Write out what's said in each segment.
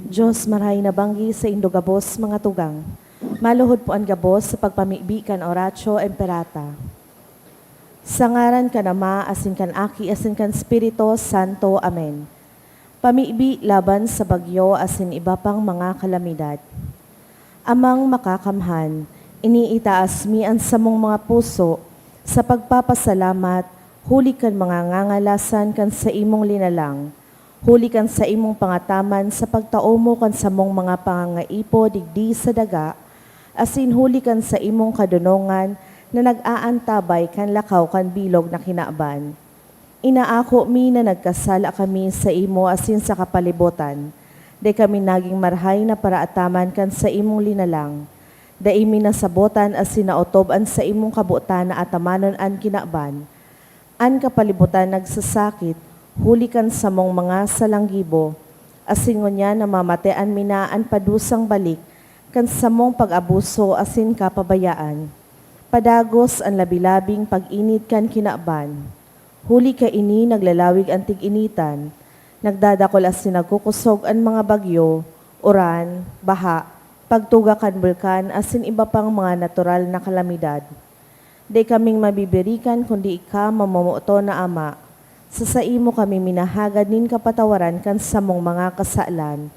Diyos maray na banggi sa indogabos mga tugang. Maluhod po ang gabos sa pagpamibi kan oratio emperata. Sa ngaran ka nama, asin kan aki, asin kan Spirito Santo. Amen. Pamibi laban sa bagyo, asin iba pang mga kalamidad. Amang makakamhan, iniitaas mi ang samong mga puso sa pagpapasalamat, huli kan mga ngangalasan kan sa imong linalang. Huli kan sa imong pangataman sa pagtao mo kan sa mong mga pangangaipo digdi sa daga, asin huli kan sa imong kadunongan na nag-aantabay kan lakaw kan bilog na kinaaban. Inaako mi na nagkasala kami sa imo asin sa kapalibutan, de kami naging marhay na paraataman kan sa imong linalang. Da imi nasabotan asin naotob-an sa imong kabutan na atamanon an kinaaban. An kapalibutan nagsasakit, huli kan sa mong mga salanggibo, asin ngunya na mamatean minaan padusang balik, kan sa mong pag-abuso asin kapabayaan. Padagos ang labilabing pag-init kan kinaaban. Huli ka ini naglalawig ang tig-initan, nagdadakol asin nagkukusog ang mga bagyo, uran, baha, pagtuga kan bulkan asin iba pang mga natural na kalamidad. Di kaming mabibirikan kundi ika mamumuto na Ama. Sa imo kami minahagad nin kapatawaran kan sa mong mga kasalan.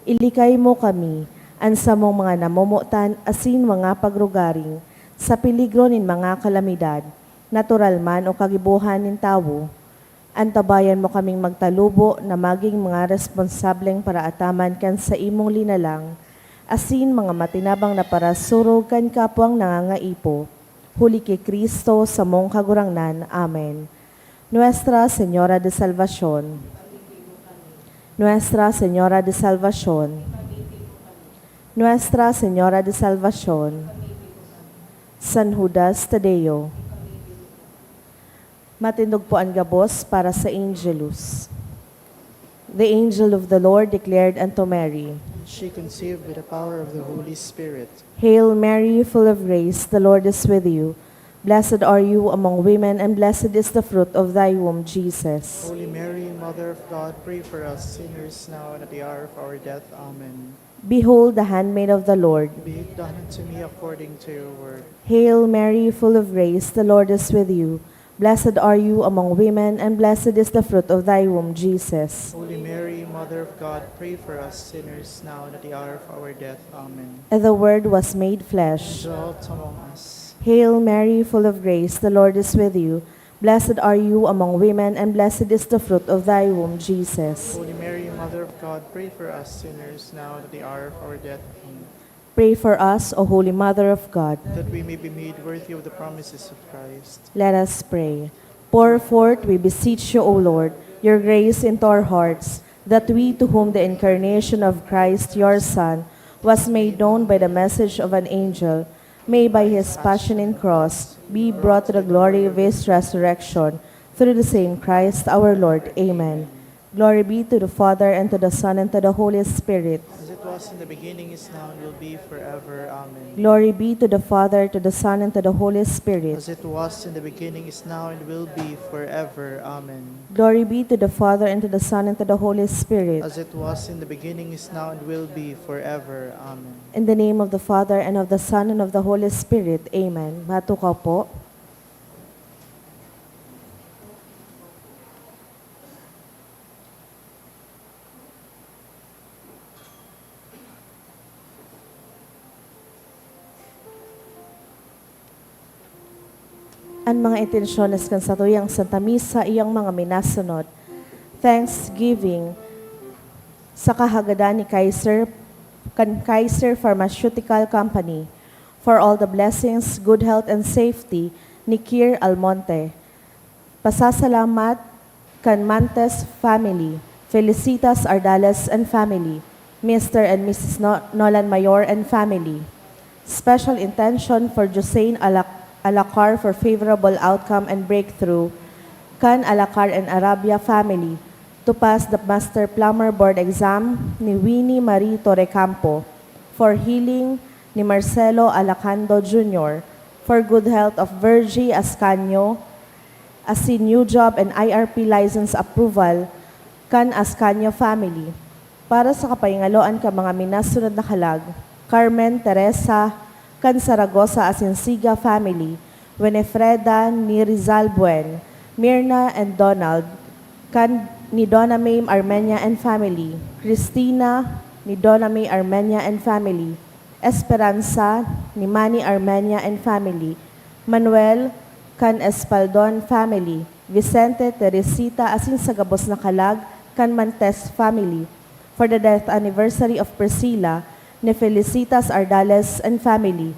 Ilikay mo kami, an sa mong mga namumutan asin mga pagrugaring, sa peligro nin mga kalamidad, natural man o kagibuhan nin tawo. Antabayan mo kaming magtalubo na maging mga responsableng paraataman kan sa imong linalang, asin mga matinabang na parasurog kan kapwang nangangaipo. Huli kay Kristo sa mong kagurangnan. Amen. Nuestra Señora de Salvación, Nuestra Señora de Salvación, Nuestra Señora de Salvación, San Judas Tadeo. Matindog po ang gabos para sa Angelus. The angel of the Lord declared unto Mary, She conceived with the power of the Holy Spirit. Hail Mary, full of grace, the Lord is with you. Blessed are you among women, and blessed is the fruit of thy womb, Jesus. Holy Mary, Mother of God, pray for us sinners now and at the hour of our death. Amen. Behold the handmaid of the Lord. Be it done unto me according to your word. Hail Mary, full of grace, the Lord is with you. Blessed are you among women, and blessed is the fruit of thy womb, Jesus. Holy Mary, Mother of God, pray for us sinners now and at the hour of our death. Amen. And the Word was made flesh. Dwelt among us. Hail Mary, full of grace, the Lord is with you. Blessed are you among women, and blessed is the fruit of thy womb, Jesus. Holy Mary, Mother of God, pray for us sinners now and at the hour of our death. Amen. Pray for us, O Holy Mother of God. That we may be made worthy of the promises of Christ. Let us pray. Pour forth, we beseech you, O Lord, your grace into our hearts, that we, to whom the incarnation of Christ, your Son, was made known by the message of an angel, may by his passion and cross be brought to the glory of his resurrection, through the same Christ our Lord. Amen. Glory be to the Father, and to the Son, and to the Holy Spirit. As it was in the beginning, is now, and will be forever. Amen. Glory be to the Father, to the Son, and to the Holy Spirit. As it was in the beginning, is now, and will be forever. Amen. Glory be to the Father, and to the Son, and to the Holy Spirit. As it was in the beginning, is now, and will be forever. Amen. In the name of the Father, and of the Son, and of the Holy Spirit. Amen. Matukaw po. Ang mga intensyones kan sa tuyang Santa Misa, iyang mga minasunod. Thanksgiving sa kahagadan ni Kaiser Pharmaceutical Company for all the blessings, good health, and safety ni Kier Almonte. Pasasalamat kan Mantes family, Felicitas Ardales and family, Mr. and Mrs. Nolan Mayor and family. Special intention for Josein Alacar for favorable outcome and breakthrough, kan Alacar and Arabia family, to pass the Master Plumber Board exam ni Winnie Marie Torrecampo, for healing ni Marcelo Alacando Jr., for good health of Virgie Ascanio, asin new job and IRP license approval, kan Ascanio family, para sa kapayngaloan ka mga minasunod na kalag, Carmen Teresa, kan Saragosa Asinsiga family, Winifreda ni Rizal Buen, Mirna and Donald, kan ni Donna May Armenia and family, Christina ni Donna May Armenia and family, Esperanza ni Manny Armenia and family, Manuel kan Espaldon family, Vicente Teresita asin sa Gabos na Kalag, kan Mantes family, for the death anniversary of Priscilla, ni Felicitas Ardales and family,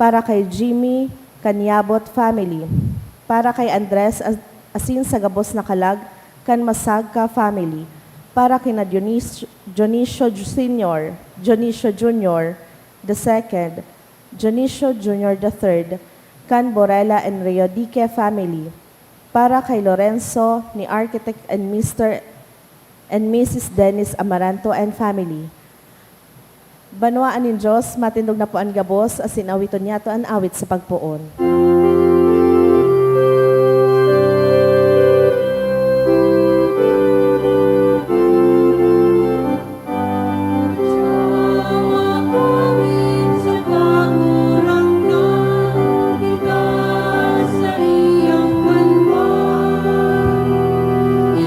para kay Jimmy Kanyabot family, para kay Andres asin sa Gabos na Kalag, kan Masagka family, para kina Dionisio Sr., Dionisio Jr. the second, Dionisio Jr. the third, kan Borella and Reodique family, para kay Lorenzo ni Architect and Mr. and Mrs. Dennis Amaranto and family. Banwaan ng Diyos, matindog na po ang gabos, asin awiton niya to ang awit sa pagpuon.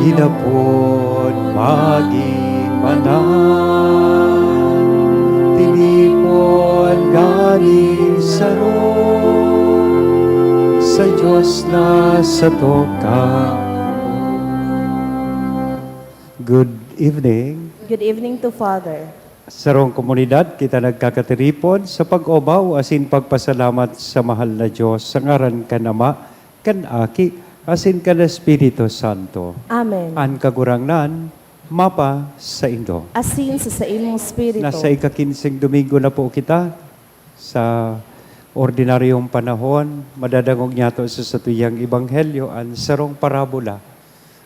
Hinapon maging manan, tinipon galing sa Rome, sa Diyos na sa toka. Good evening. Good evening to Father. Sarong komunidad, kita nagkakatiripon sa pag-obaw asin pagpasalamat sa mahal na Diyos sa ngaran kan Ama, kan Aki, asin ka na Espiritu Santo. Amen. An kagurangnan, mapa sa Indo. Asin sa imong spirito. Nasa ika-15 Domingo na po kita sa ordinaryong panahon. Madadangog niya to sa satuyang Ebanghelyo, ang sarong parabola.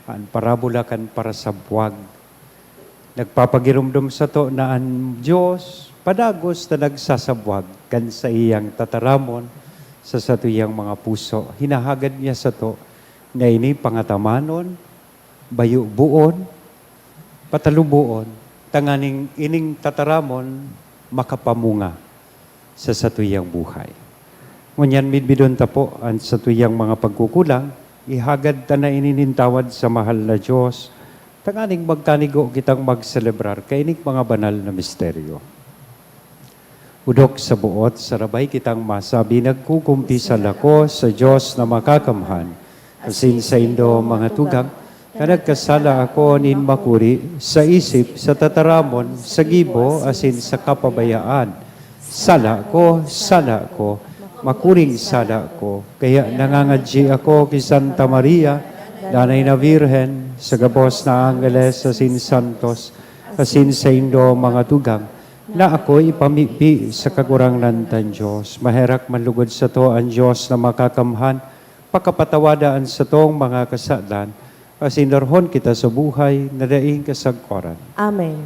Ang parabola kan para sa buwag. Nagpapagirumdum sa to na ang Diyos padagos na nagsasabwag kan sa iyang tataramon sa satuyang mga puso. Hinahagad niya sa to nga ini pangatamanon, bayubuon, patalubuon, tanganing ining tataramon, makapamunga sa satuyang buhay. Ngunyan midbidon ta po ang satuyang mga pagkukulang, ihagad ta na ininintawad sa mahal na Diyos, tanganing magtanigo kitang magselebrar kaining mga banal na misteryo. Udok sa buot, sarabay kitang masabi, nagkukumpisal ako sa Diyos na makakamhan, asin sa Indo mga tugang, na nagkasala ako nin makuri sa isip, sa tataramon, sa gibo, asin sa kapabayaan. Sala ko, makuring sala ko. Kaya nangangadji ako kay Santa Maria, Nanay na Virhen, sa gabos na Angeles, asin Santos, asin sa Indo mga tugang, na ako ipamipi sa kagurangnan tan Diyos. Maherak manlugod sa to ang Diyos na makakamhan, pakapatawadaan sa tong mga kasalan, as inarhon kita sa buhay na daing kasagkoran. Amen.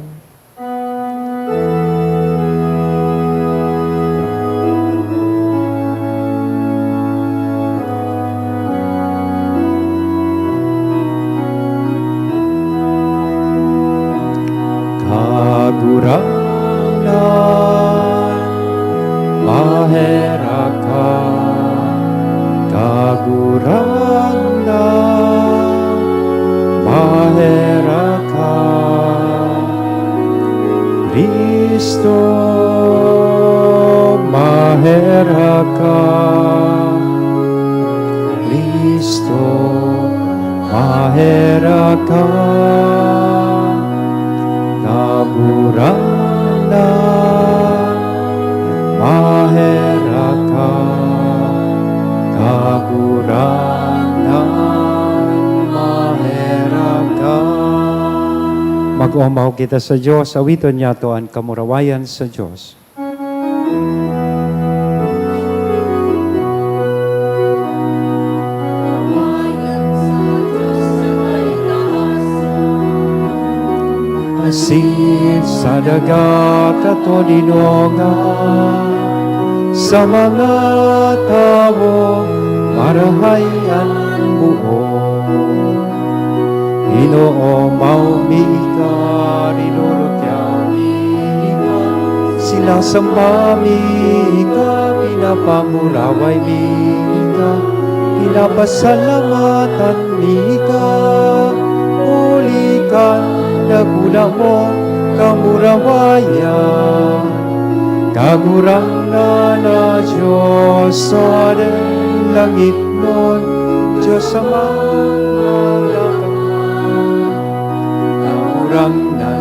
Kagurangan, maheraka, kagurangan, maheraka, Kristo, maheraka, Kristo, maheraka, kagurangan, maheraka, kagurangan, maheraka. Mag-umaw kita sa Diyos, awiton niya to ang kamurawayan sa Diyos. Asin sa dagat at dinongan, sa mga tao marahay ang buo. Ginoo maumi ka rinulot niya Sinasamba mi ka, pinapamuraway mi ka, pinapasalamatan mi ka. Ulikan nagula mo kamurawayan. Kagurang na Diyos sa ating langit nun, Diyos sa mga kagurang na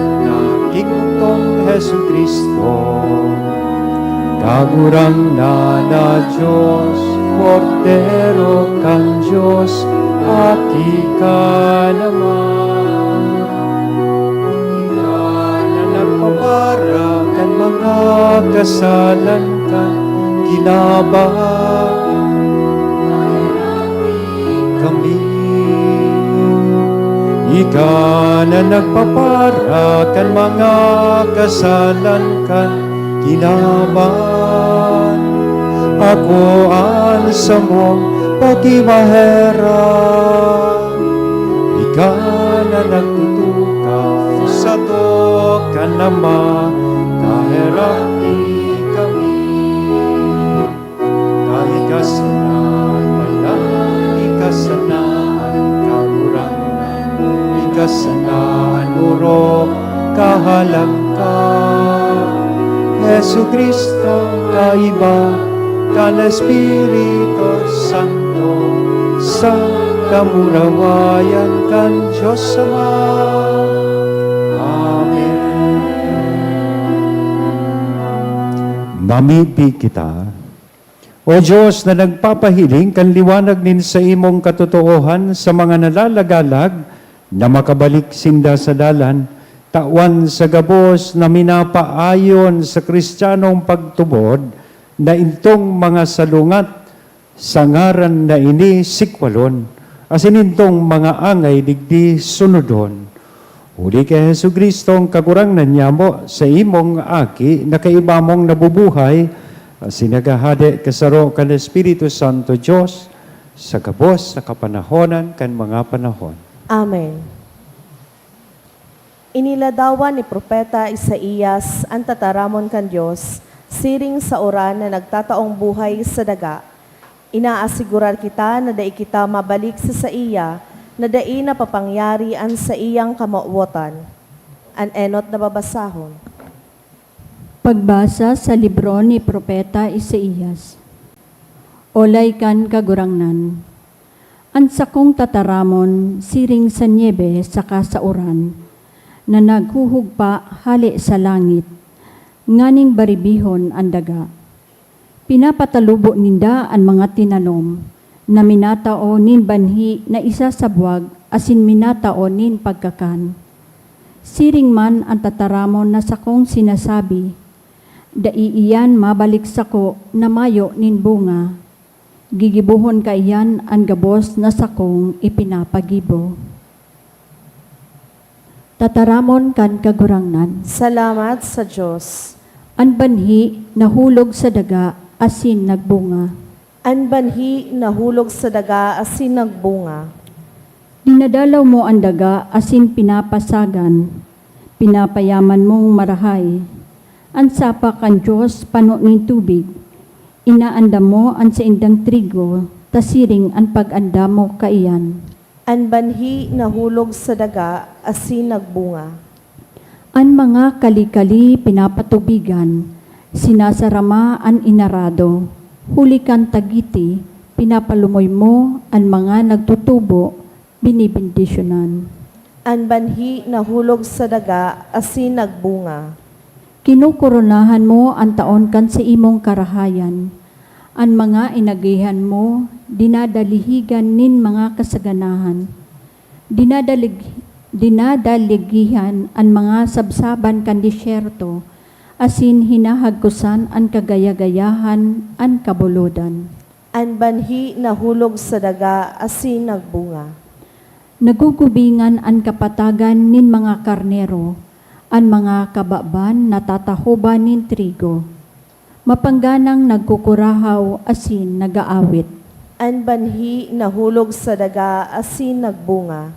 Kingdom Hesu Kristo. Kagurang na Diyos, Cordero kan Diyos, ati ka naman. Ika na nagpapara kan mga kasalan ka, ginabahan kami. Ika na nagpapara kan mga kasalan ka, ginaban. Ako ansa mong pagimahera. Ika na nagtutukaw sa to ka nama, kaherati kami. Kahit kasanan, walang ikasanaan, kagurangan, ikasanaan, uro, kahalangkan. Jesu Kristo, kaiba, kan Espiritu Santo, sa kamurawayan kan Diyos Ama. Amen. Mamipi kita, O Diyos na nagpapahiling kan liwanag nin sa imong katotohan sa mga nalalagalag na makabalik sinda sa dalan, tawan sa gabos na minapaayon sa Kristiyanong pagtubod na intong mga salungat sa ngaran na ini sikwalon, asin intong mga angay digdi sunodon. Uli kay Jesu Kristo ang kagurangnan niya mo sa imong aki na kaibamong nabubuhay, asin nagahade kasaro kan Espiritu Santo Diyos sa gabos sa kapanahonan kan mga panahon. Amen. Iniladawan ni Propeta Isaías ang tataramon kan Diyos, siring sa oran na nagtataong buhay sa daga. Inaasigurar kita na dai kita mabalik sa iya, na dai na papangyari ang sa iyang kamauwotan. An enot na babasahon. Pagbasa sa libro ni Propeta Isaías. Olay kan kagurangnan. Ang sakong tataramon, siring sa niebe sa kasauran, na naghuhugpa hali sa langit, nganing baribihon ang daga. Pinapatalubo ninda ang mga tinanom, na minatao nin banhi na isa sa buwag, asin minatao nin pagkakan. Siring man ang tataramon na sakong sinasabi, daiiyan mabalik sako na mayo nin bunga, gigibuhon ka iyan ang gabos na sakong ipinapagibo. Tataramon kan kagurangnan. Salamat sa Diyos. Ang banhi nahulog sa daga, asin nagbunga. Ang banhi nahulog sa daga asin nagbunga. Dinadalaw mo ang daga, asin pinapasagan. Pinapayaman mong marahay. Ang sapa kan Diyos, pano ng tubig. Inaanda mo ang sa indang trigo, tasiring ang pag-anda mo kaiyan. Ang banhi nahulog sa daga asin nagbunga. Ang mga kali-kali pinapatubigan, sinasarama ang inarado, huli kan tagiti, pinapalumoy mo ang mga nagtutubo, binibindisyonan. Ang banhi nahulog sa daga asin nagbunga. Kinukoronahan mo ang taon kan sa imong karahayan, ang mga inagihan mo, dinadalihigan nin mga kasaganahan. Dinadaligihan ang mga sabsaban kan disyerto, asin hinahagkusan ang kagayagayahan ang kabuludan. Ang banhi nahulog sa daga asin nagbunga. Nagugubingan ang kapatagan nin mga karnero, ang mga kababan na tatahuban nin trigo. Mapangganang nagkukurahaw, asin nagaawit. Ang banhi nahulog sa daga asin nagbunga.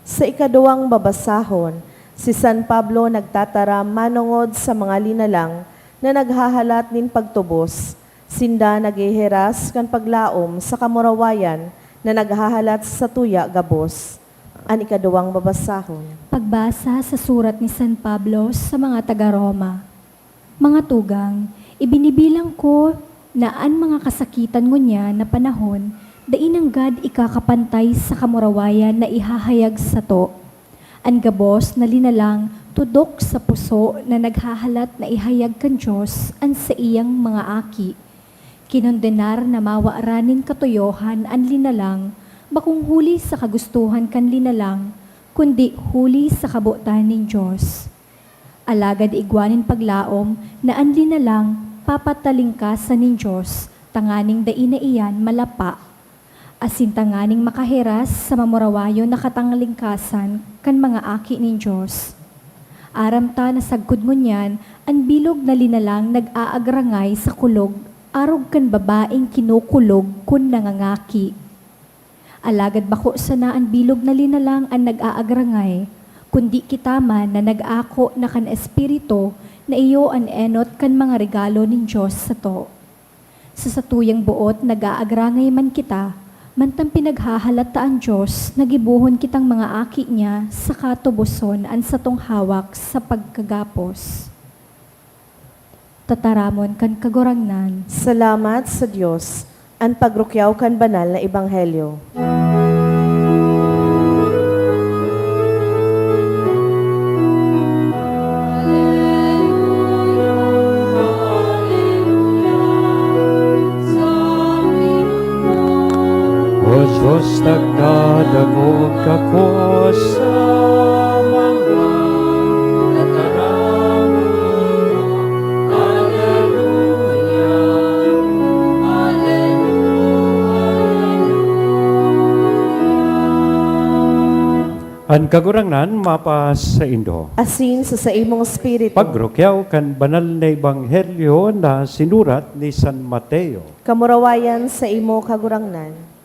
Sa ikaduwang babasahon, si San Pablo nagtataram manungod sa mga linalang na naghahalat nin pagtubos, sinda nagihiras kan paglaom sa kamurawayan na naghahalat sa tuya gabos. An ikaduwang babasahon. Pagbasa sa surat ni San Pablo sa mga taga-Roma. Mga tugang, ibinibilang ko na an mga kasakitan ngunya na panahon, dainang God ikakapantay sa kamurawayan na ihahayag sa to. An gabos na linalang tudok sa puso na naghahalat na ihayag kan Diyos an sa iyang mga aki. Kinondenar na mawaaranin katuyohan an linalang, bakong huli sa kagustuhan kan linalang, kundi huli sa kabutan nin Diyos. Alagad igwanin paglaom na an linalang papatalingkasan nin Diyos, tanganing daina iyan malapa. Asin tanganing makahiras sa mamurawayo na katanglingkasan kan mga aki nin Diyos. Aram ta na sagkod mo niyan, ang bilog na linalang nag-aagrangay sa kulog, arog kan babaeng kinukulog kun nangangaki. Alagad bako sana ang bilog na linalang ang nag-aagrangay, kundi kita man na nag-ako na kan espiritu na iyo an enot kan mga regalo nin Diyos sa to. Sa satuyang buot nag-aagrangay man kita, mantang pinaghahalata ang Diyos, nagibuhon kitang mga aki niya sa katubuson an satong hawak sa pagkagapos. Tataramon kan kagurangnan. Salamat sa Diyos. An pagrukyaw kan banal na ebanghelyo. O Diyos, nagdadagog ako sa mga tataramon mo. Alleluia, Alleluia. Ang kagurangnan mapas sa Indo. Asin sa imong espiritu. Pagrukyaw kan banal na ebanghelyo na sinurat ni San Mateo. Kamurawayan sa imo kagurangnan.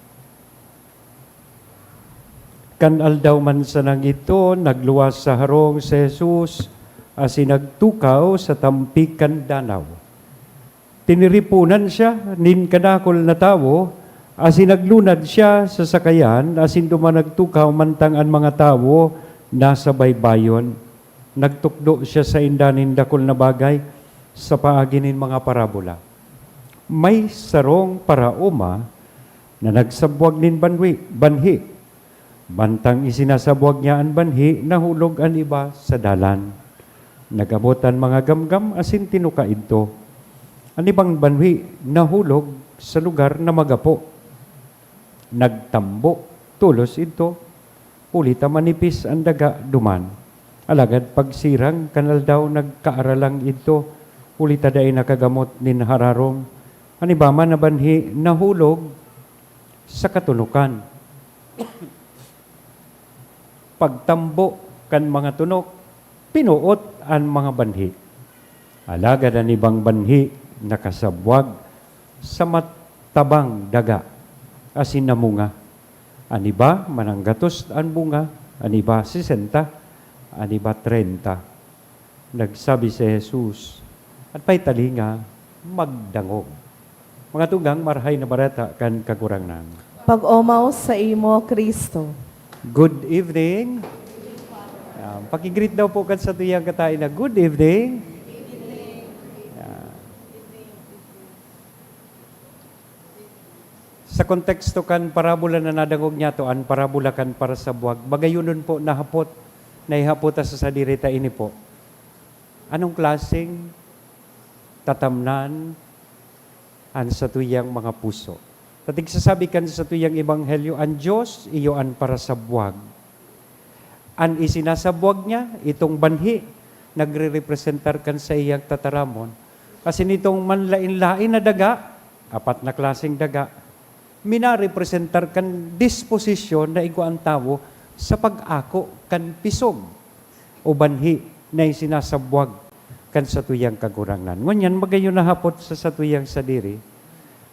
Kan aldaw man sa nang ito, nagluwas sa harong si Jesus, asin nagtukaw sa tampikan danaw. Tiniripunan siya, nin kadakol na tawo, asin naglunad siya sa sakayan, asin dumanagtukaw mantang ang mga tawo nasa baybayon. Nagtukdo siya sa indanin dakol na bagay sa paaginin mga parabola. May sarong paraoma na nagsabwag nin banhi. Bantang isinasabwag niya ang banhi, nahulog ang iba sa dalan. Nagabotan mga gamgam, asin tinuka ito. Ang ibang banhi, nahulog sa lugar na magapo. Nagtambo, tulos ito. Ulita manipis ang daga duman. Alagad pagsirang, kanal daw nagkaaralang ito. Ulita dahi nakagamot nin hararong. Ang iba man na banhi, nahulog sa katunukan. Pagtambo kan mga tunok, pinuot ang mga banhi. Alagad ang ibang banhi nakasabwag sa matabang daga, asin na munga. Ang iba mananggatos ang bunga, ang iba 60, ang iba 30. Nagsabi si Jesus, at pa'y talinga, magdangog. Mga tugang, marhay na barata kan kagurangnan. Pag-omaw sa imo, Kristo. Good evening. Pakigreet daw po kan sa tuyang katain na good evening. Sa konteksto kan parabola na nadangog niya to, an parabola kan para sa buwag. Bagayunon po nahapot, naihapota sa sadirita ini po. Anong klaseng tatamnan an sa tuyang mga puso? Tatig sasabi kan sa tuyang ebanghelyo, ang Diyos iyo an para sa buwag. An isinasabwag niya, itong banhi, nagre-representar kan sa iyang tataramon. Kasi nitong manlain-lain na daga, 4 na klaseng daga, minarepresentar kan disposisyon na igo ang tao sa pag-ako kan pisog o banhi na isinasabwag kan sa tuyang kagurangnan. Ngunyan, magayon na hapot sa tuyang sadiri,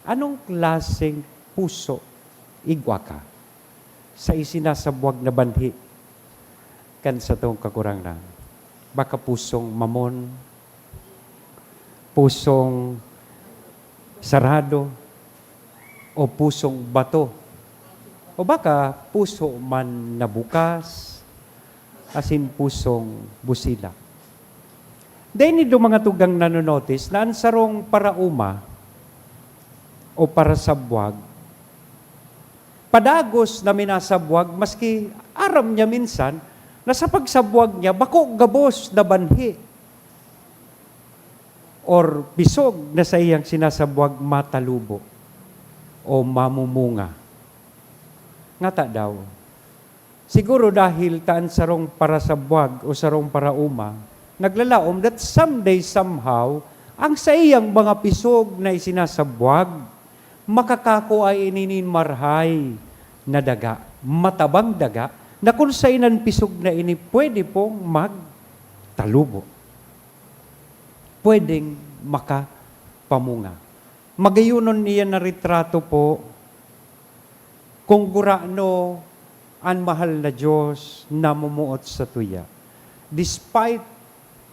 anong klaseng puso igwa ka sa isinasabwag na banhi kan sa tong kagurangnan? Baka pusong mamon, pusong sarado o pusong bato. O baka puso man na bukas, asin pusong busila. Dahil nido mga tugang nanonotice na ang sarong parauma o para sabwag, padagos na minasabwag, maski aram niya minsan, na sa pagsabwag niya, bako gabos na banhi. Or pisog na sa iyang sinasabwag matalubo o mamumunga. Ngata daw, siguro dahil taan sarong para sabwag o sarong para uma, naglalaom that someday somehow, ang sa iyang mga pisog na isinasabwag, makakako ay ininin marhay na daga, matabang daga, na kung sa inan pisog na ini, pwede pong magtalubo. Pwedeng makapamunga. Magayunon niya na retrato po, kung gurano ang mahal na Diyos na mumuot sa tuya. Despite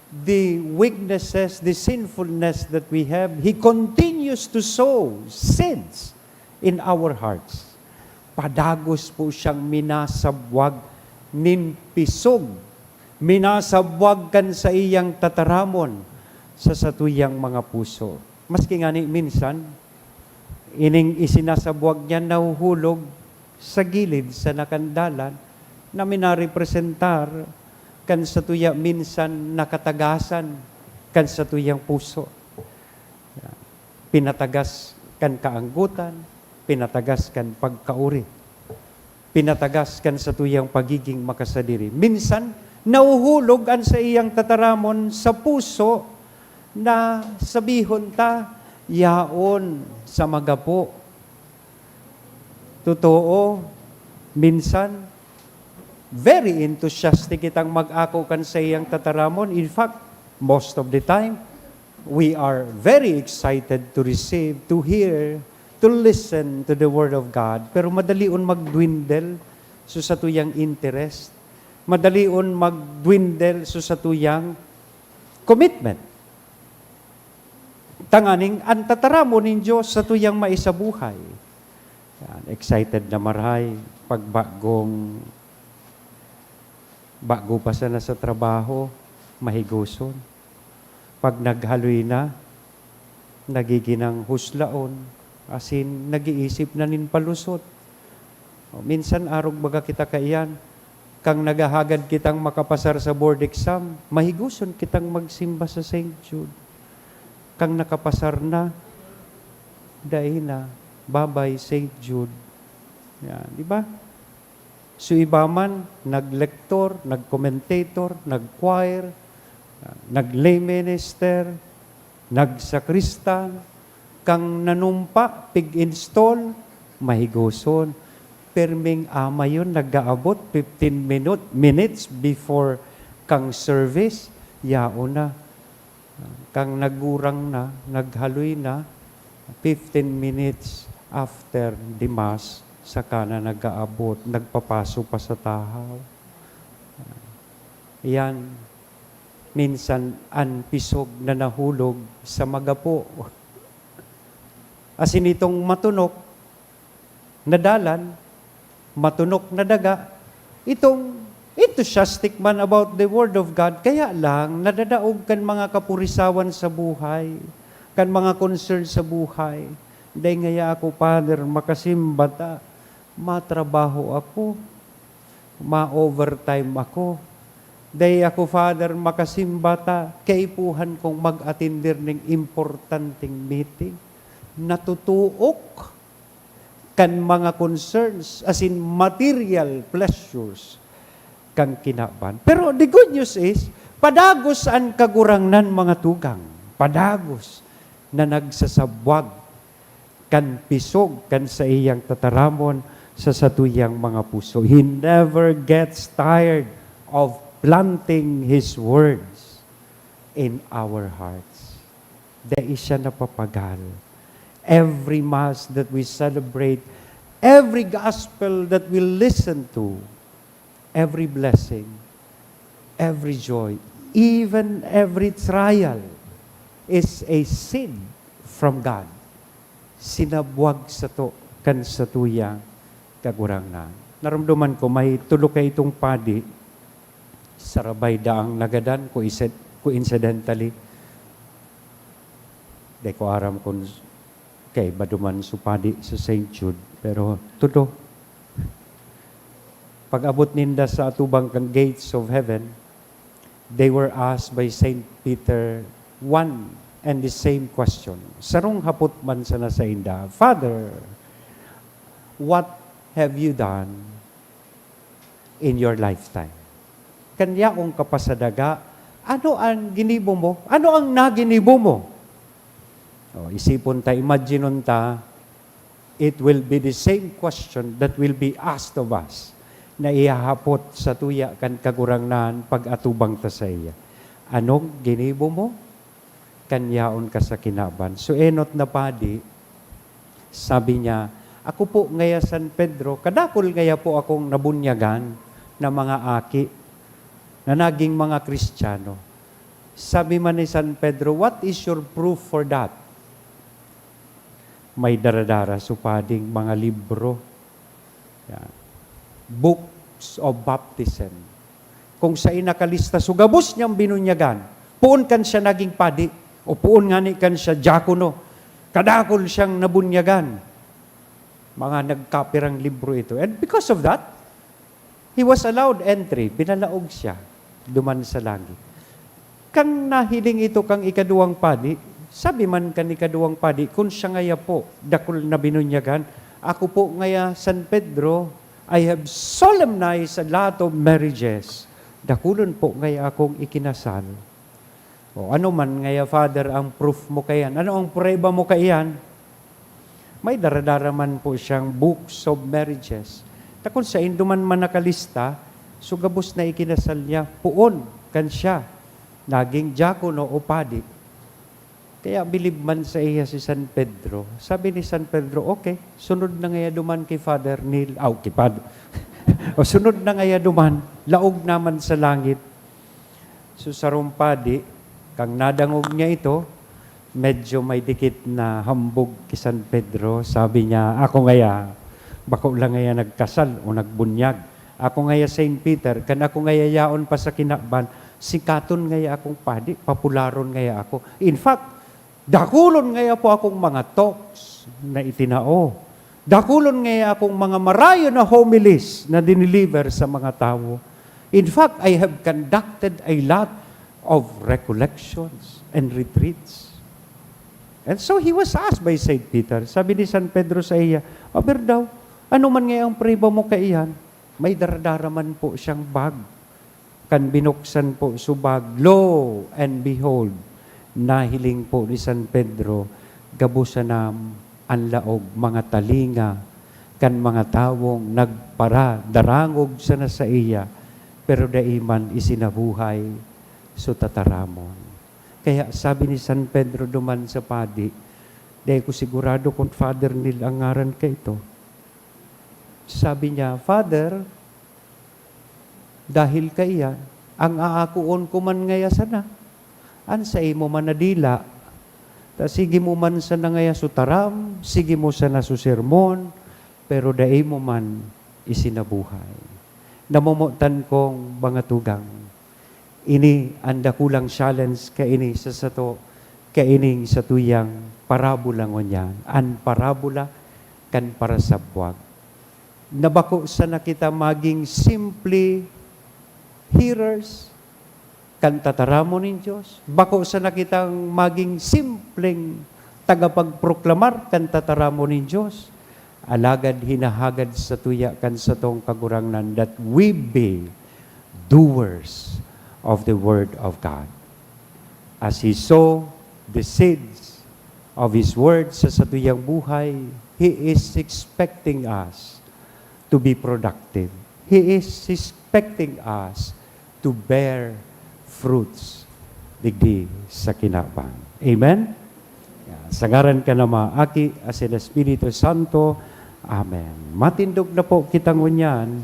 the weaknesses, the sinfulness that we have, He continues to sow seeds in our hearts. Padagos po siyang minasabwag nin pisog. Minasabwag kan sa iyang tataramon sa satuyang mga puso. Maski nga ni minsan, ining isinasabwag niya nahuhulog sa gilid sa nakandalan na minarepresentar kan sa tuya minsan nakatagasan kan sa tuyang puso. Pinatagas kan kaanggutan, pinatagas kan pagkauri, pinatagas kan sa tuyang pagiging makasadiri. Minsan, nauhulog ang sa iyang tataramon sa puso na sabihon ta, yaon sa magapo. Totoo, minsan, very enthusiastic kitang mag-ako kan sa iyang tataramon. In fact, most of the time, we are very excited to receive, to hear, to listen to the Word of God. Pero madalion mag-dwindle so sa tuyang interest. Madalion mag-dwindle so sa tuyang commitment. Tanganing, ang tataramon ng Diyos sa tuyang maisabuhay. Yan, excited na marhay, pagbagong bago pa sana sa trabaho, mahigoson. Pag naghaloy na, nagiginang huslaon, asin nag-iisip na nin palusot. O, minsan arog baga kita kaiyan, kang nagahagad kitang makapasar sa board exam, mahigoson kitang magsimba sa St. Jude. Kang nakapasar na, dahil na, babay St. Jude. Yan, di ba? So iba man, nag-lector, nag-commentator, nag-choir, nag-lay minister, nag-sakristan, kang nanumpa, pig-install, mahigoson. Perming ama yun, nag-aabot 15 minutes before kang service, yao na. Kang nagurang na, naghaloy na, 15 minutes after the Mass, saka na nag-aabot, nagpapaso pa sa tahaw. Yan, minsan ang pisog na nahulog sa magapo. Asin itong matunok na dalan, matunok na daga, itong enthusiastic man about the Word of God, kaya lang nadadaog kan mga kapurisawan sa buhay, kan mga concern sa buhay. Dahil ngaya ako, Father, makasimbata, matrabaho ako, ma-overtime ako. Dahil ako, Father, makasimbata, kaipuhan kong mag-atender ng importanteng meeting. Natutuok kan mga concerns, as in material pleasures, kang kinaban. Pero the good news is, padagos ang kagurangnan mga tugang. Padagos na nagsasabwag kan pisog kan sa iyang tataramon sa satuyang mga puso. He never gets tired of planting His words in our hearts. Dahil siya napapagal. Every Mass that we celebrate, every gospel that we listen to, every blessing, every joy, even every trial is a seed from God. Sinabwag sa to kan sa tuyang kagurangnan. Naramdaman ko may tulo kay itong padi sarabay daang nagadan coincidentally. Di ko aram kung kay baduman supadi sa St. Jude. Pero tulo. Pag-abot ninda sa atubang kang gates of heaven, they were asked by St. Peter one and the same question. Sarong hapot man sana sa inda, Father, what have you done in your lifetime? Kanya kung kapasadaga, ano ang ginibo mo? Ano ang naginibo mo? Isipon ta, imaginon ta, it will be the same question that will be asked of us na ihahapot sa tuya kan kagurangnan pag-atubang ta sa iya. Anong ginibo mo? Kanyaon ka sa kinaban. So enot na padi, sabi niya, ako po ngaya San Pedro, kadakol ngaya po akong nabunyagan na mga aki na naging mga Kristiyano. Sabi man ni San Pedro, what is your proof for that? May daradara supading mga libro. Yan. Books of baptism. Kung sa inakalista, sugabos niyang binunyagan, puon kan siya naging padi, o puon nga ni kan siya diakono, kadakol siyang nabunyagan. Mga nagkapirang libro ito. And because of that, he was allowed entry. Binalaog siya, duman sa langit. Kang nahiling ito kang ikaduwang padi, sabi man kan ikaduwang padi, kung siya ngaya po, dakol na binunyagan, ako po ngaya San Pedro, I have solemnized a lot of marriages. Dakulon po ngaya akong ikinasal. O ano man ngaya, Father, ang proof mo kayan? Ano ang prueba mo kayan? May daradara man po siyang books of marriages. Takon sa induman man nakalista, sugabos na ikinasal niya, puon kan siya, naging diakono o padi. Kaya bilib man sa iya si San Pedro. Sabi ni San Pedro, okay, sunod na ngaya duman kay Father Neil, kipad. O sunod na ngaya duman, laog naman sa langit. So sa rumpadi, kang nadangog niya ito, medyo may dikit na hambog kay San Pedro. Sabi niya, ako ngaya, bako lang ngaya nagkasal o nagbunyag. Ako ngaya St. Peter, kan ako ngaya yaon pa sa kinaban, sikaton ngaya akong padi, popularon ngaya ako. In fact, dakulon ngaya po akong mga talks na itinao. Dakulon ngaya akong mga marayo na homilies na dineliver sa mga tao. In fact, I have conducted a lot of recollections and retreats. And so he was asked by St. Peter. Sabi ni San Pedro sa iya, aber daw, ano man ngayang preba mo kaiyan? May daradara man po siyang bag. Kan binuksan po subag, lo and behold, nahiling po ni San Pedro, gabusanam ang laog, mga talinga, kan mga tawong nagpara, darangog sana sa iya, pero daiman isinabuhay so tataramon. Kaya sabi ni San Pedro duman sa padi, dahil ko sigurado kung Father Neil ang ngaran ka ito. Sabi niya, Father, dahil kaya, ang aakuon ko man ngaya sana, ansa imo man nadila, ta sige mo man sa nangaya sutaram, sige mo sa nasusermon, pero dai mo man isinabuhay. Namumutan kong bangatugang, ini anda kulang challenge ka ini sa sato, ka ining sa tuyang parabola ngonyan, an parabola kan para sabwag. Nabako sa nakita maging simply hearers, kan tataramo ng Diyos. Bako sa nakitang maging simpleng tagapagproklamar kan tataramo ng Diyos. Alagad hinahagad sa tuya kan sa tong kagurangnan that we be doers of the Word of God. As He sow the seeds of His Word sa tuyang buhay, He is expecting us to be productive. He is expecting us to bear fruits digdi sa kinabang. Amen? Sa ngaran ka na maaki as in Espiritu Santo. Amen. Matindog na po kitang unyan.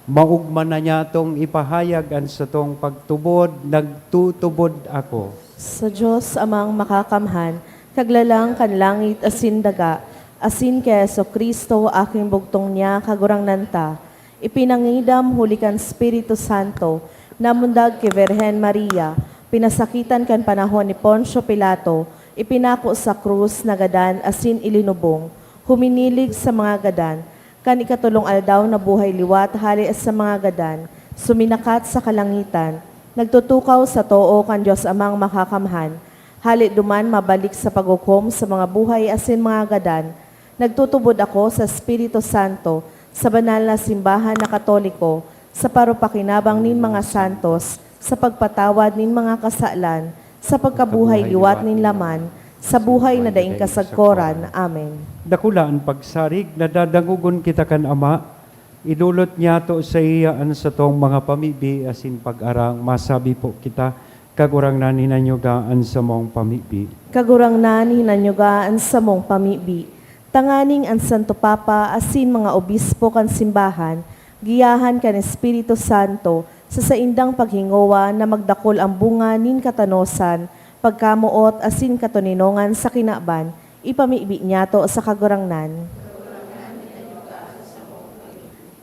Maugman na niya tong ipahayag ang sa tong pagtubod, nagtutubod ako Sa Diyos amang makakamhan, kaglalang kan langit asin daga, asin kay Yeso Kristo aking bugtong niya kagurang nanta, ipinangidam huli kan Espiritu Santo, namundag kay Virhen Maria, pinasakitan kan panahon ni Poncio Pilato, ipinako sa krus na gadan asin ilinubong, huminilig sa mga gadan, kan ikatulong aldaw na buhay liwat hali sa mga gadan, suminakat sa kalangitan, nagtutukaw sa too kan Diyos amang makakamhan, hali duman mabalik sa paghukom sa mga buhay asin mga gadan, nagtutubod ako sa Espiritu Santo, sa banal na simbahan na Katoliko, sa parupakinabang nin mga santos, sa pagpatawad nin mga kasalan, sa pagkabuhay liwat nin laman, sa buhay na daing kasagkoran. Amen. Dakulaan pagsarig, nadadangugon kita kan Ama, idulot niya to sa iyaan sa tong mga pamibi asin pag-arang, masabi po kita, kagurang na ninanyugaan sa mong pamibi. Kagurang na hinanyugaan sa mong pamibi. Tanganing ang Santo Papa asin mga obispo kan simbahan, giyahan kan Espiritu Santo sa saindang paghingowa na magdakol ang bunga nin katanosan, pagkamuot asin katuninongan sa kinaban, ipamibi niya to sa kagurangnan.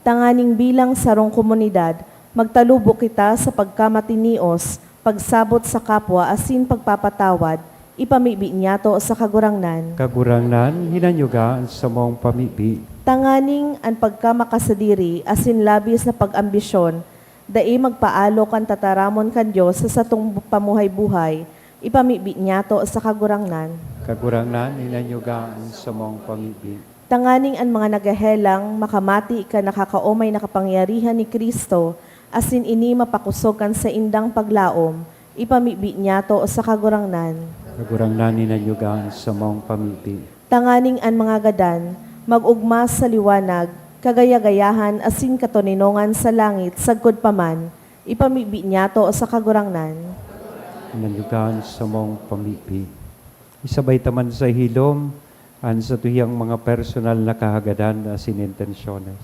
Tanganing bilang sarong komunidad, magtalubo kita sa pagkamatinios, pagsabot sa kapwa asin pagpapatawad, ipamibi niya to sa kagurangnan. Kagurangnan, hinanyugaan sa mong pamibi. Tanganing ang pagkamakasadiri asin labis na pag-ambisyon, dai magpaalo kan tataramon kan Diyos sa satong pamuhay-buhay, ipamibi niya to sa kagurangnan. Kagurangnan, hinanyugaan sa mong pamibi. Tanganing ang mga nagahelang makamati ka nakakaumay na kapangyarihan ni Kristo, asin ini mapakusog kan sa indang paglaom, ipamibi niya to sa kagurangnan. Kagurangnan, hinanyugaan sa mong pamibi. Tanganing ang mga gadan, mag-ugma sa liwanag, kagaya-gayahan asin katuninongan sa langit, sagkod paman, ipamibi niya to sa kagurangnan. Hinanyugaan sa mong pamibi. Isabay taman sa hilom, an sa tuyang mga personal na kahagadan asin intensyones.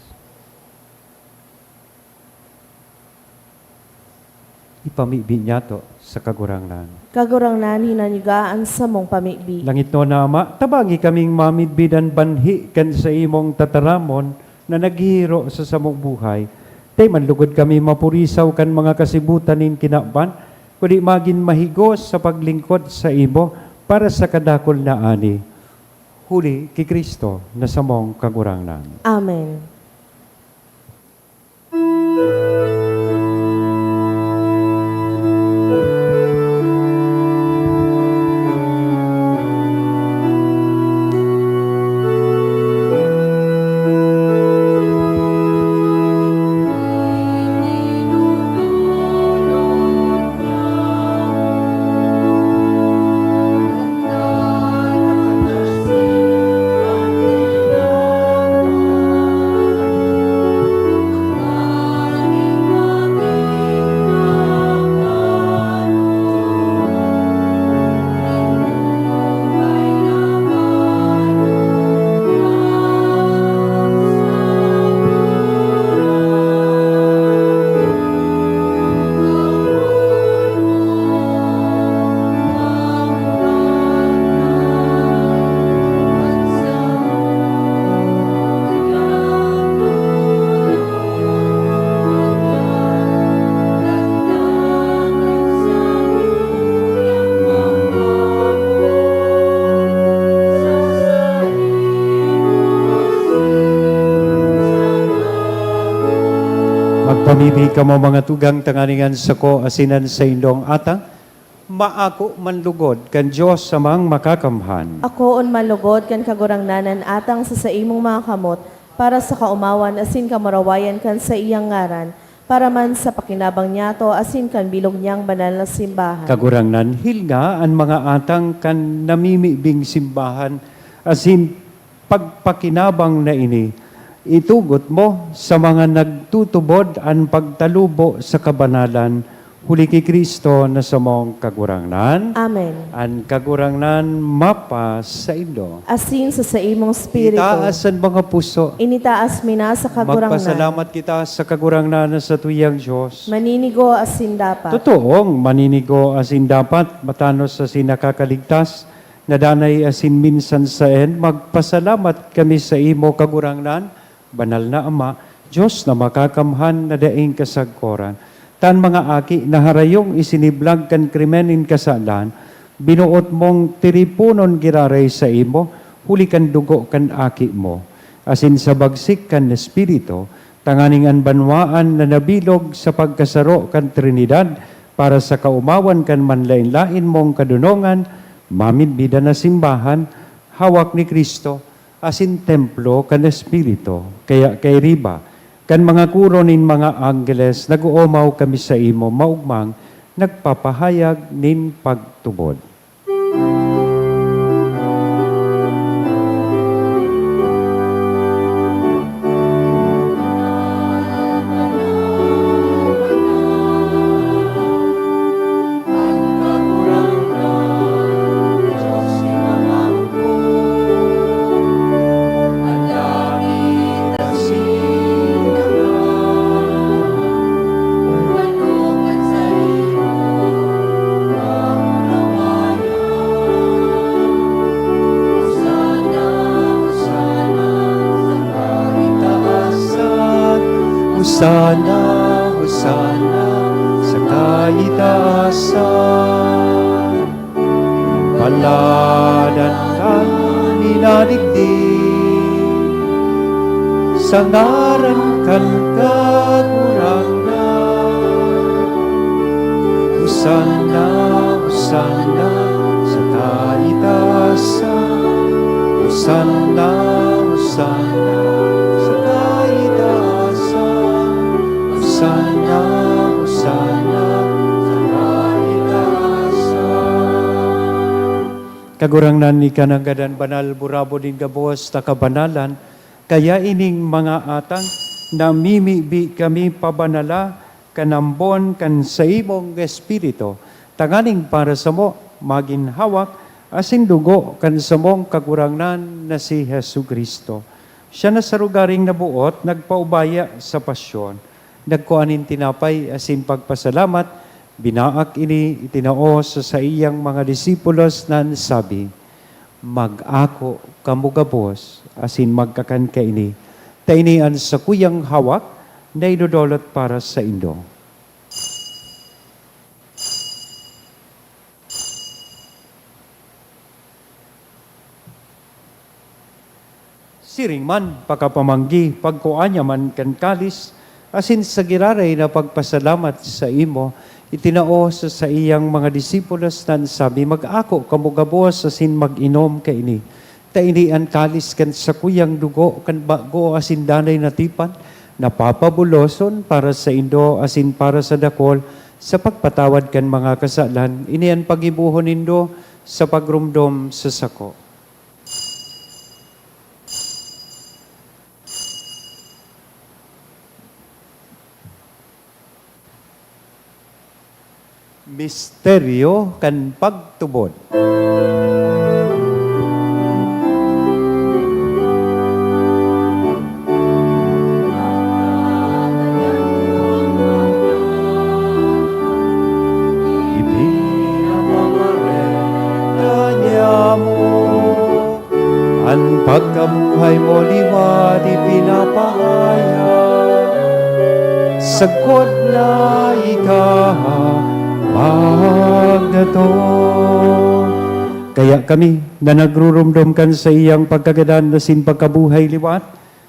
Ipamibi niya to sa kagurangnan. Kagurangnan hinanyugaan sa mong pamibi. Langit no na Ama, tabangi kaming mamidbidan banhi kan sa imong tataramon na naghihiro sa samong buhay. Tay manlugod kami mapurisaw kan mga kasibutan nin kinaban, kundi magin mahigos sa paglingkod sa imo para sa kadakol na ani. Huli kay Kristo na samong kagurangnan. Amen. Magpamibi ka mo mga tugang tanganingan sa ko asinan sa indong atang, maako manlugod kan Diyos samang makakamhan. Ako on malugod kan kagurangnanan atang sa imong mga kamot, para sa kaumawan asin kamarawayan kan sa iyang ngaran, para man sa pakinabang niya to asin kan bilog niyang banal na simbahan. Kagurangnan, hilga ang mga atang kan namimibing simbahan asin pagpakinabang na ini. Itugot mo sa mga nagtutubod ang pagtalubo sa kabanalan, huli ki Kristo na sa mong kagurangnan, Amen. an kagurangnan mapa sa Indo. Asin sa imong spirito, Itaas ang mga puso. initaas mina sa kagurangnan. Magpasalamat kita sa kagurangnan sa tuyang Diyos. Maninigo asin dapat. Totoong maninigo asin dapat, matanos asin nakakaligtas, nadanay asin minsan sa en, magpasalamat kami sa imo kagurangnan, banal na Ama, Diyos na makakamhan na daing kasagkoran. Tan mga aki na harayong isiniblag kan krimenin kasalan, binuot mong tiripunon giraray sa imo, huli kan dugo kan aki mo. Asin sa bagsik kan espiritu, tanganing an banwaan na nabilog sa pagkasaro kan Trinidad, para sa kaumawan kan manlain-lain mong kadunongan, mamidbida na simbahan, hawak ni Kristo, asin templo kan espiritu, kaya kay riba, kan mga kuro nin mga anggeles, nag-uumaw kami sa imo, maugmang, nagpapahayag nin pagtubod. Hosana, Hosana, sa kaitaasan. Paladan kang ninadigdig, sa ngaran kang kagurangan. Hosana, Hosana, sa kaitaasan. Hosana, Hosana, sa kaitaasan. Hosana, Hosana, sa kaitaasan. Kagurangnan ni kananggadan banal burabo din gabos ta kabanalan, kaya ining mga atang namimibi kami pabanala kanambon kan sa imong espiritu, tanganing para sa mo maginhawak asin dugo kan sa mong kagurangnan na si Jesucristo. Siya na sa rugaring nabuot, nagpaubaya sa pasyon, nagkuanin tinapay asin pagpasalamat, binaak ini itinao sa iyang mga disipulos nan sabi, mag-ako kamugabos asin magkakan ka ini, tainian sa kuyang hawak na idudolot para sa Indo. Siring man, pagkapamanggi, pagkuanya man kan kalis, asin sa giraray na pagpasalamat sa imo, itinao sa iyang mga disipulos nan sabi, mag-ako kamugabos asin mag-inom ka ini. Taini ang kalis kan sa kuyang dugo, kan bago asin danay natipan, napapabuloson para sa Indo asin para sa dakol, sa pagpatawad kan mga kasalan, ini ang pagibuhon nindo sa pagrumdom sa sako. Misteryo kan pagtubod. Ibinamamareta mo, ang pagkabuhay mo liwan ipinapahaya, sagot na ikaw magdato. Kaya kami na nagrurumdum sa iyang pagkagadan na sin pagkabuhay liwat,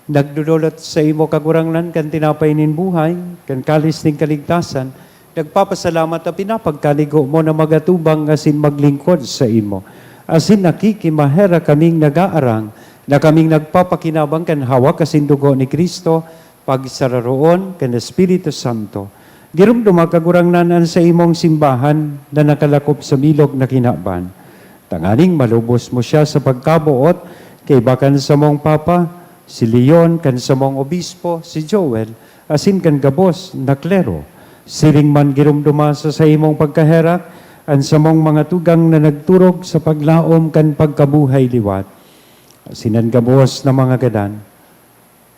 nagdudulot sa imo kagurangnan kan tinapay nin buhay, kan kalis ning kaligtasan, nagpapasalamat na pinapagkaligo mo na magatubang asin maglingkod sa imo. Asin nakikimahera kaming nagaarang, na kaming nagpapakinabang kan hawak asin dugo ni Kristo, pagsararoon kan Espiritu Santo. Girumdum kagurangnan sa imong simbahan na nakalakop sa milog na kinaban. Tanganing malubos mo siya sa pagkabuot kay bakan sa mong Papa, si Leon, kan sa mong Obispo, si Joel, asin kan gabos na klero, Siring man girumduma sa imong pagkaherak, ang samong mga tugang na nagturog sa paglaom kan pagkabuhay liwat. Sinan gabos na mga gadan,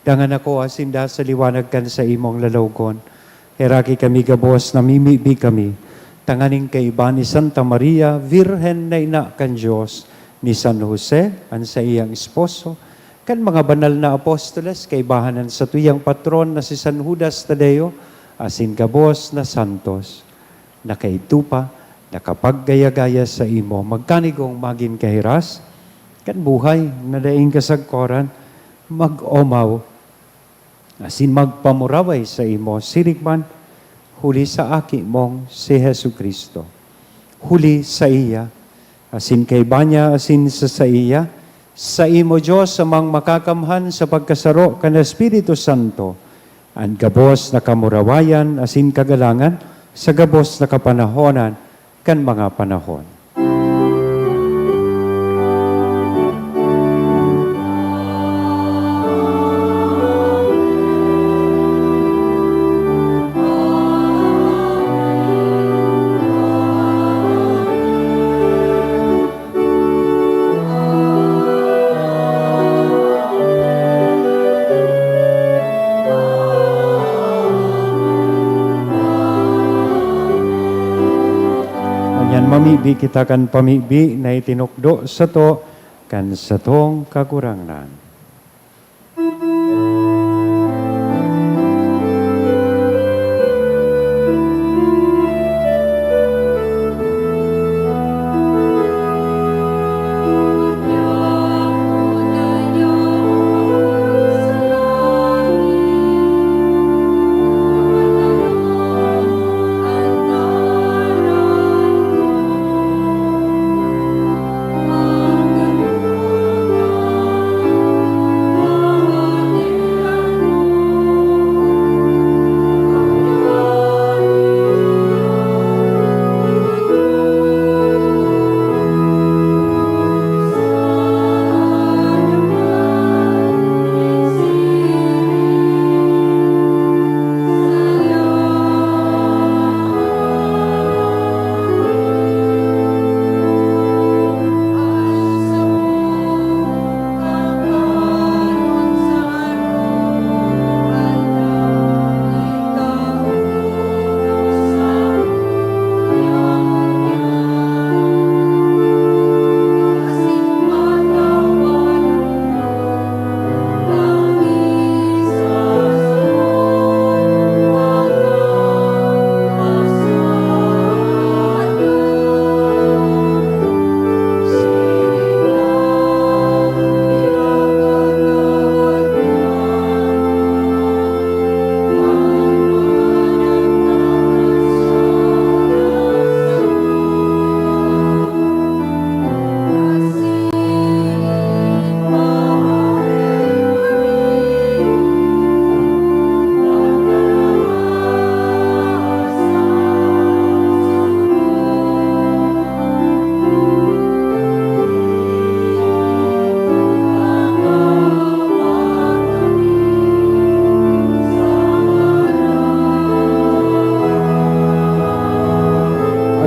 dangan ako asinda sa liwanag kan sa imong lalawgon. Heraki kami gabos na mimibi kami, tanganing kay iba ni Santa Maria, Virhen na ina kan Diyos, ni San Jose, ang sa iyang esposo, kan mga banal na apostoles, kay bahanan sa tuyang patron na si San Judas Tadeo, asin gabos na santos, na kay tupa, nakapaggaya-gaya sa imo, magkanigong maging kahiras, kan buhay na daing kasagkoran, mag-omaw, asin magpamuraway sa imo, sirikman, huli sa aki mong si Hesu Kristo. Huli sa iya, asin kay banya, asin sa iya, sa imo Diyos amang makakamhan sa pagkasaro kan Espiritu Santo, ang gabos na kamurawayan, asin kagalangan, sa gabos na kapanahonan, kan mga panahon. Mamibi kita kan pamibi na itinukdo sa to kan sa tong kakurangnan.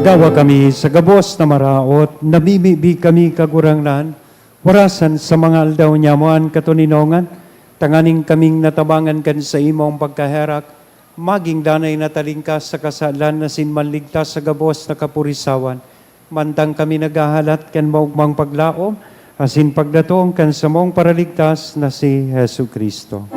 Agawa kami sa gabos na maraot, namimibi kami kagurangnan, warasan sa mga aldaw nyamuan katuninongan, tanganing kaming natabangan kan sa imong pagkaherak, maging danay na talingkas sa kasalan na sinmanligtas sa gabos na kapurisawan, mantang kami nagahalat kan maugmang paglaom, asin pagdatong kan sa mong paraligtas na si Hesu Kristo.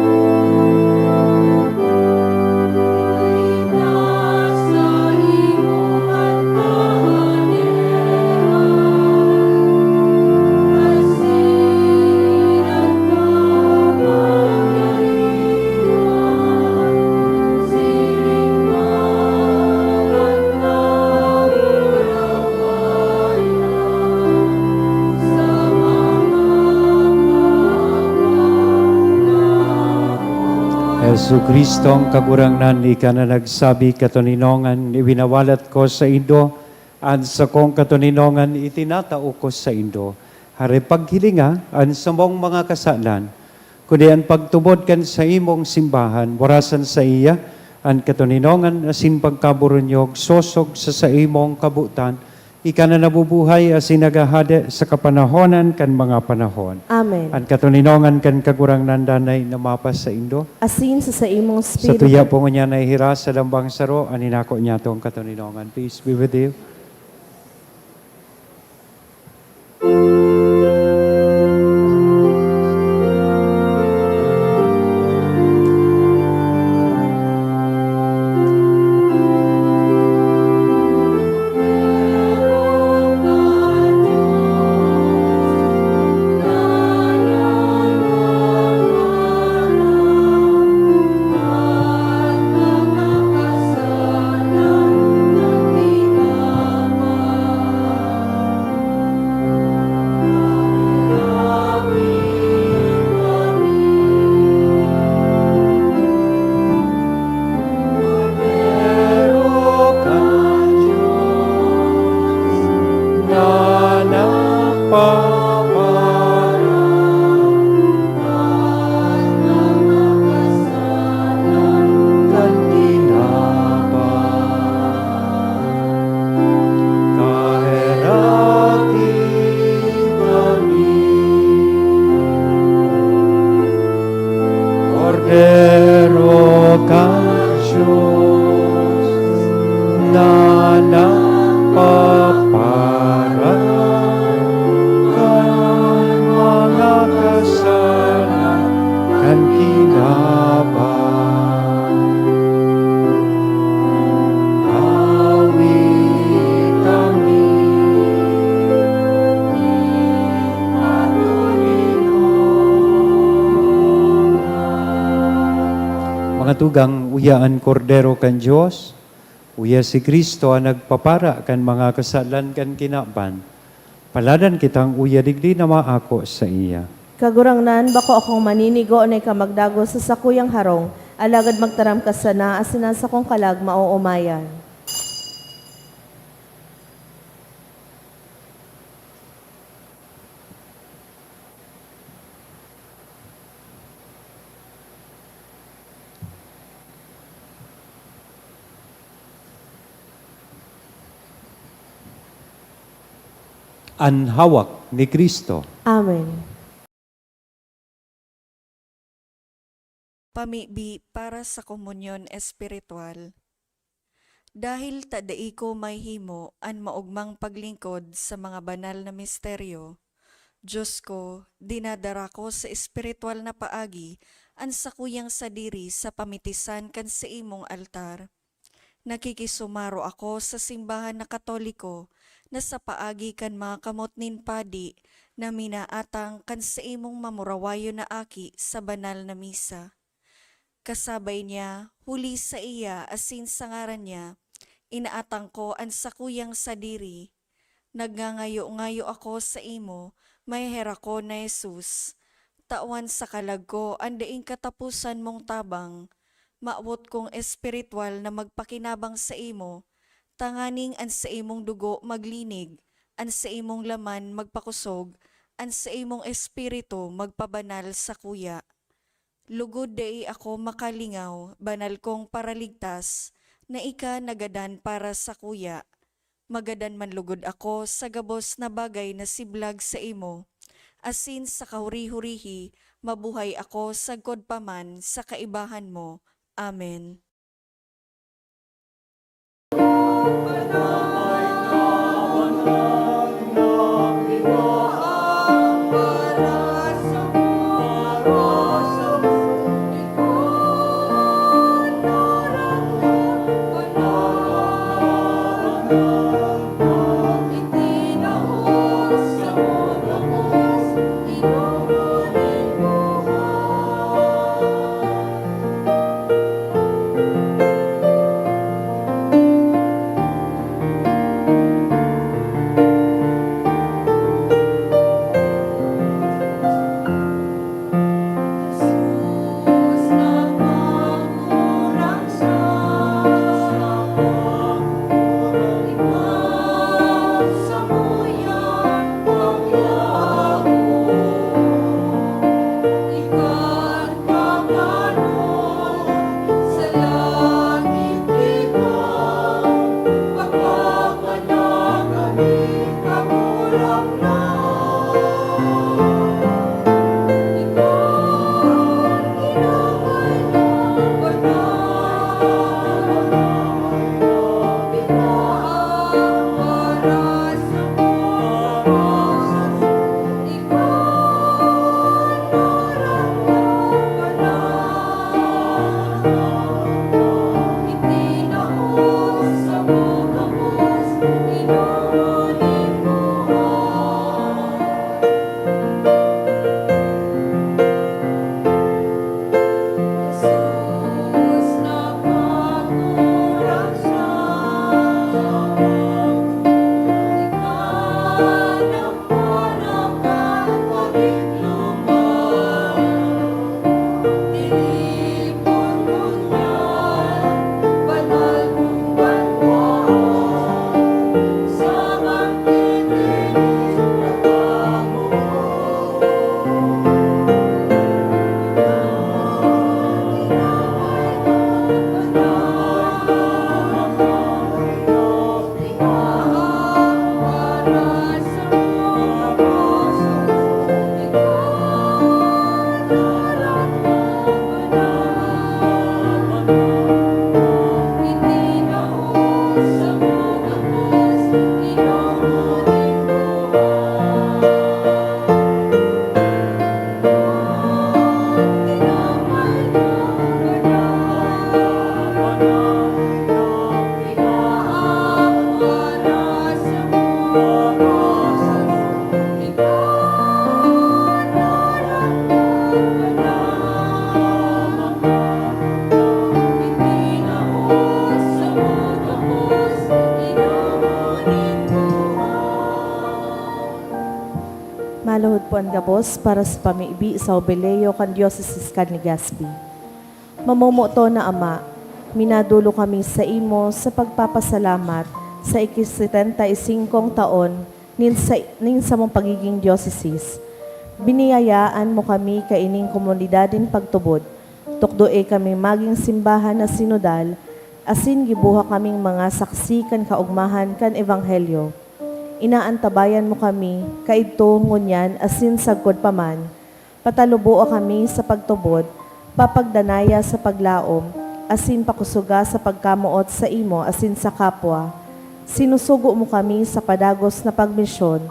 Yesu Kristo ang kagurangnan, ika na nagsabi katuninongan, iwinawalat ko sa Indo, at sa kong katuninongan, itinatao ko sa Indo. Hari paghilinga, an sa mong mga kasalan, kundi ang pagtubod kan sa imong simbahan, warasan sa iya, An katuninongan asin pagkaburunyog, sosog sa imong kabutan, ika na nabubuhay asin nagahade sa kapanahonan kan mga panahon. Amen. An katuninongan kan kagurang nandanay na mapas sa Indo. Asin sa imong Sa spirito. tuya po niya na ihira sa lambang saro, aninako niya tong katuninongan. Peace be with you. Cordero ka Diyos, na nagpaparang kan mga kasalanan kan kinabang. Awi kami, mga tugang uyaan kordero kan Diyos, uya si Kristo ang nagpapara kan mga kasalan kan kinaban. Paladan kitang uya digdi na maako sa iya. Kagurangnan, bako akong maninigo na ikamagdago sa sakuyang harong, alagad magtaram ka sana, asinan sa kong kalag mauumayan. Ang hawak ni Kristo. Amen. Pamibi para sa komunyon espiritual. Dahil tadai ko may himo an maugmang paglingkod sa mga banal na misteryo, Diyos ko, dinadara ko sa espiritual na paagi an sakuyang sadiri sa pamitisan kan sa imong altar. Nakikisumaro ako sa simbahan na Katoliko na sa paagi kan mga kamot nin padi na minaatang kan sa imong mamurawayo na aki sa banal na misa. Kasabay niya, huli sa iya asin sa ngaran niya, inaatang ko ang sakuyang sadiri. Nagngangayo-ngayo ako sa imo, may hera ko na Jesus. Tawan sa kalag ko, andaing katapusan mong tabang. Maawot kong espiritual na magpakinabang sa imo, tanganing an sa imong dugo maglinig, an sa imong laman magpakusog, an sa imong espiritu magpabanal sa kuya. Lugod dai ako makalingaw, banal kong paraligtas, na ika nagadan para sa kuya. Magadan man lugod ako sa gabos na bagay na siblag sa imo. Asin sa kahuri-hurihi, mabuhay ako sa godpaman sa kaibahan mo. Amen. po ang gabos para sa pamiibi sa Obeleyo kan Diocese kan Legazpi. Mamumuto na Ama, minadulo kami sa imo sa pagpapasalamat sa ikis-75 taon nin sa mong pagiging diocese. Biniyayaan mo kami kaining komunidadin pagtubod. Tukdoe kami maging simbahan na sinodal, asin gibuha kaming mga saksi kan kaugmahan kan ebanghelyo. Inaantabayan mo kami, kaidto ngunyan asin sagkod paman. Patalubo kami sa pagtubod, papagdanaya sa paglaom, asin pakusuga sa pagkamuot sa imo asin sa kapwa. Sinusugo mo kami sa padagos na pagmisyon,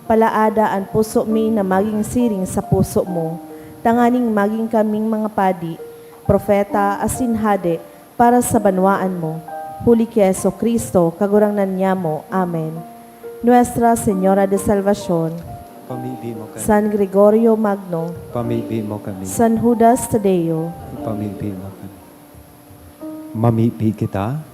palaada ang puso mi na maging siring sa puso mo, tanganing maging kaming mga padi, propeta asin hade, para sa banwaan mo. Huli ki Jesucristo, kagurangnan niya mo. Amen. Nuestra Señora de Salvación, Pamibi mo kami. San Gregorio Magno, Pamibi mo kami. San Judas Tadeo, Pamibi mo kami. Mamipi kita.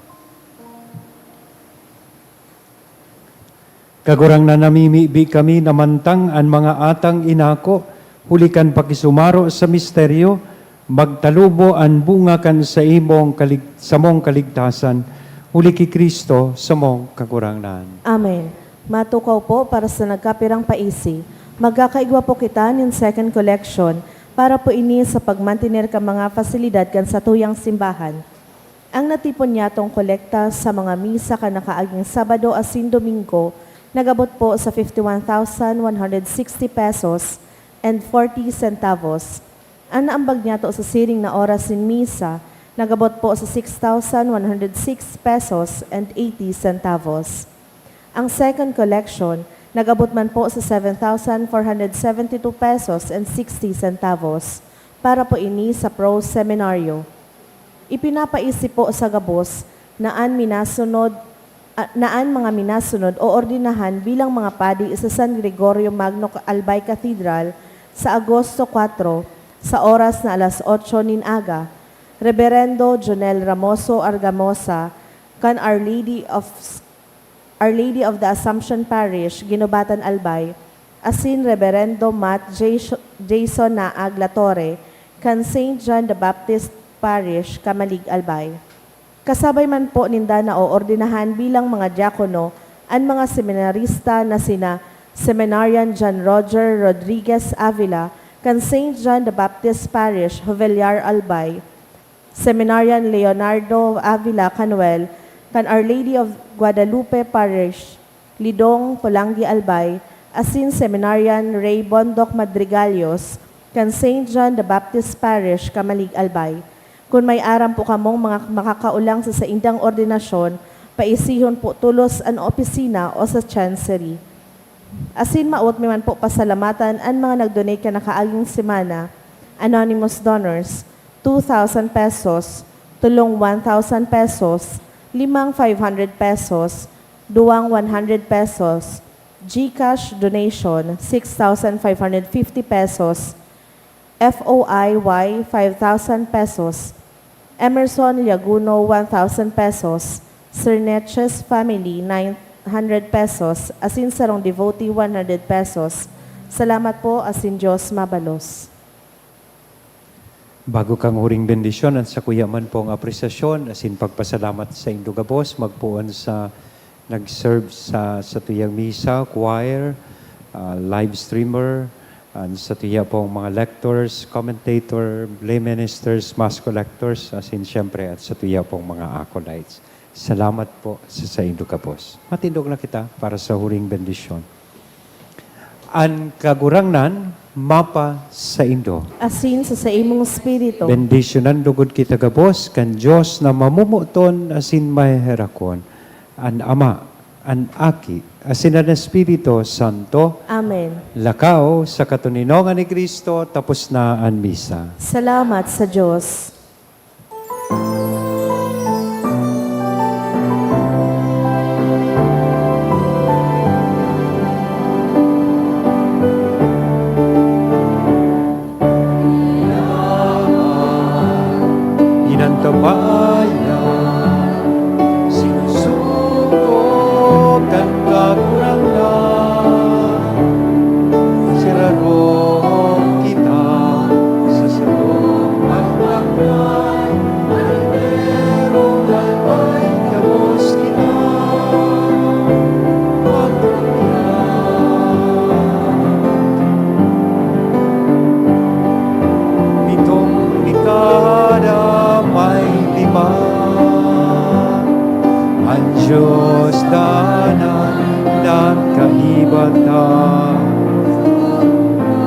Kagurang na namimibi kami namantang ang mga atang inako, hulikan pakisumaro sa misteryo, magtalubo ang bunga kan sa sa mong kaligtasan, huli ki Kristo sa mong kagurangnan. Amen. Matukaw po para sa nagkapirang paisi. Magkakaigwa po kita ng second collection para po ini sa pagmantiner ka mga fasilidad kan sa tuyang simbahan. Ang natipon niya tong kolekta sa mga misa ka nakaaging Sabado asin Domingo, nagabot po sa 51,160 pesos and 40 centavos. Ang naambag niya to sa siring na oras in misa, nagabot po sa 6,106 pesos and 80 centavos. Ang second collection, nagabot man po sa 7,472 pesos and 60 centavos para po ini sa Pro Seminaryo. Ipinapaisip po sa gabos naan mga minasunod o ordinahan bilang mga padi sa San Gregorio Magno Albay Cathedral sa Agosto 4 sa oras na alas 8 nin aga. Reverendo Jonel Ramoso Argamosa, kan Our Lady of the Assumption Parish, Ginobatan Albay, asin Reverendo Matt Jason Naag Latore, kan St. John the Baptist Parish, Kamalig Albay. Kasabay man po ninda na o ordinahan bilang mga diakono ang mga seminarista na sina Seminarian John Roger Rodriguez Avila, kan St. John the Baptist Parish, Jovellar Albay, Seminarian Leonardo Avila Canuel, kan Our Lady of Guadalupe Parish, Lidong Polangi Albay, asin Seminarian Ray Bondoc Madrigalios, kan St. John the Baptist Parish, Kamalig Albay. Kung may aram po kamong mga makakaulang sa saindang ordinasyon, paisihon po tulos ang opisina o sa chancery. Asin maot man po pasalamatan ang mga nag-donate ka nakaaging semana, anonymous donors, 2,000 pesos, tulong 1,000 pesos, limang 500 pesos, duwang 100 pesos, GCash donation, 6,550 pesos, FOIY, 5,000 pesos, Emerson Liaguno, 1,000 pesos, Sir Netches Family, 900 pesos, asin sarong devotee, 100 pesos. Salamat po, asin Diyos mabalos. Bago kang huring bendisyon, at sa kuyaman pong apresyasyon, asin pagpasalamat sa Indugabos, magpuan sa nag-serve sa tuyang misa, choir, live streamer, sa tuya pong mga lectors, commentator, lay ministers, mass collectors, asin siyempre at sa tuya pong mga acolytes. Salamat po sa Indugabos. Matindog na kita para sa huring bendisyon. Ang kagurangnan, mapa sa Indo. Asin sa imong spirito, Bendisyonan dugod kita gabos, kan Diyos na mamumuton asin maherakon, an Ama, an Aki, asin ang Espiritu Santo, Amen. lakaw sa katuninongan ni Kristo, tapos na ang misa. Salamat sa Diyos. Inantabayan, sinusubok ang kakurangan, siraro Diyos danan ng kaibatan.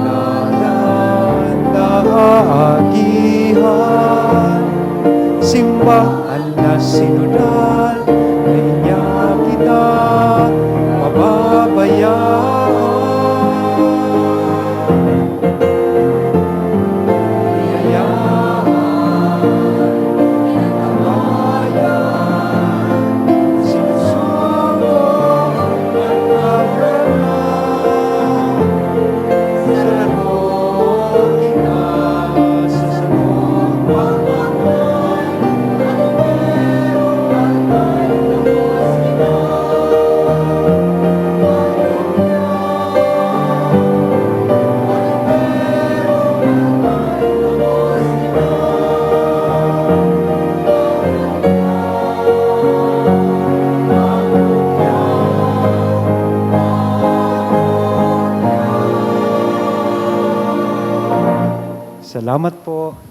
Danan na aagihan, simbahan na sinodal, ay niya kita pababayaan. Salamat po.